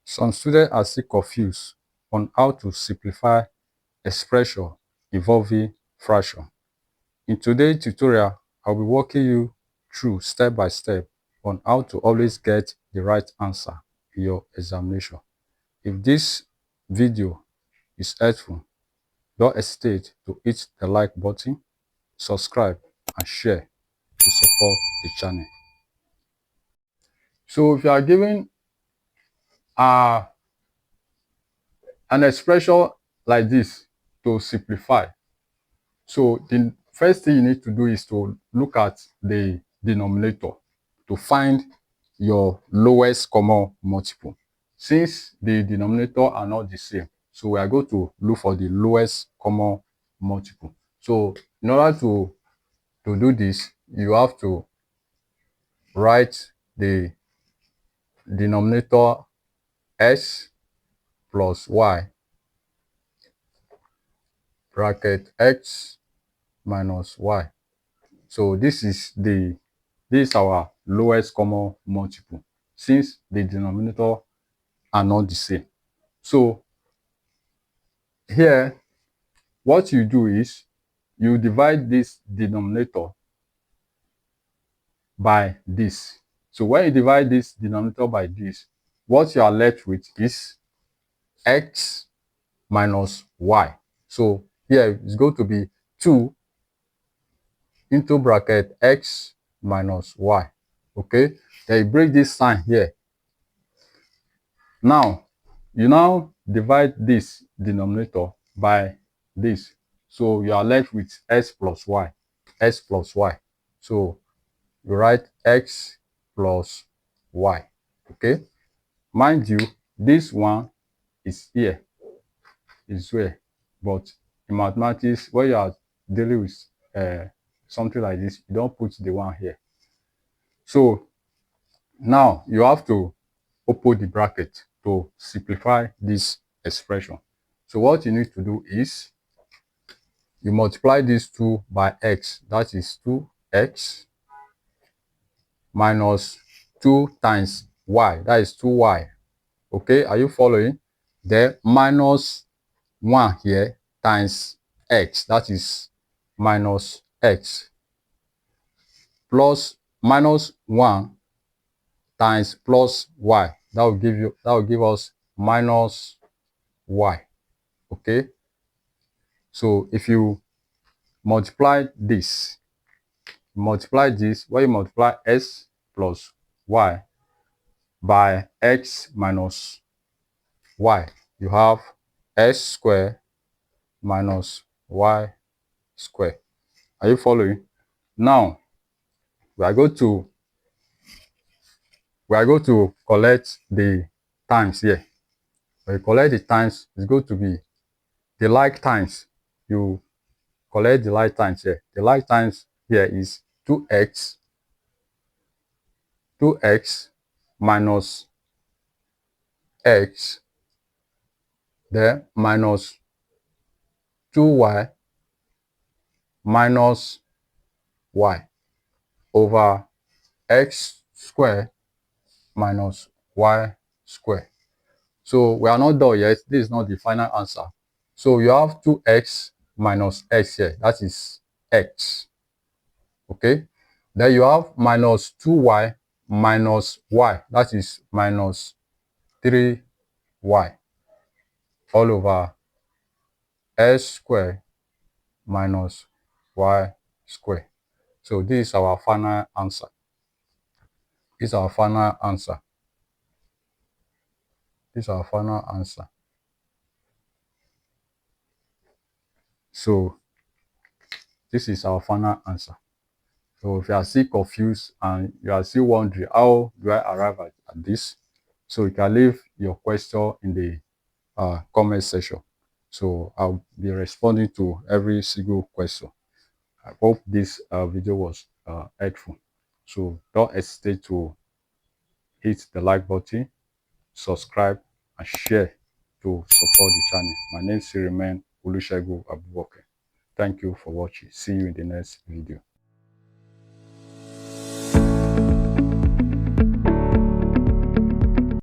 Some students are still confused on how to simplify expression involving fraction. In today's tutorial, I'll be walking you through step by step on how to always get the right answer in your examination. If this video is helpful, don't hesitate to hit the like button, subscribe, and share to support the channel. So if you are given an expression like this to simplify, so the first thing you need to do is to look at the denominator to find your lowest common multiple. Since the denominator are not the same, so we are going to look for the lowest common multiple. So in order to do this, you have to write the denominator x plus y bracket x minus y. So this is our lowest common multiple since the denominator are not the same. So here, what you do is you divide this denominator by this. So when you divide this denominator by this, what you are left with is x minus y. So here it's going to be 2 into bracket x minus y. Okay, then you break this sign here. Now you divide this denominator by this, so you are left with x plus y. So you write x plus y. Okay, mind you, this one is here, but in mathematics, when you are dealing with something like this, you don't put the one here. So now you have to open the bracket to simplify this expression. So what you need to do is you multiply these two by x, that is 2x minus 2 times y, that is 2y. Okay, are you following? Then minus 1 here times x, that is minus x, plus minus 1 times plus y, that will give us minus y. Okay, so if you multiply this, when you multiply x plus y by x minus y, you have x squared minus y squared. Are you following? Now we are going to collect the times here. When you collect the times, it's going to be the like times. You collect the like times here. The like times here is 2x minus x, then minus 2y minus y over x squared minus y squared. So we are not done yet. This is not the final answer. So you have 2x minus x here, that is x. Okay, then you have minus 2y minus y, that is minus 3y, all over x squared minus y squared. So this is our final answer. This is our final answer. This is our final answer. So this is our final answer. So if you are still confused and you are still wondering how do I arrive at this, so you can leave your question in the comment section. So I'll be responding to every single question. I hope this video was helpful. So don't hesitate to hit the like button, subscribe, and share to support the channel. My name still remains Olusegun Abubakar. Thank you for watching. See you in the next video.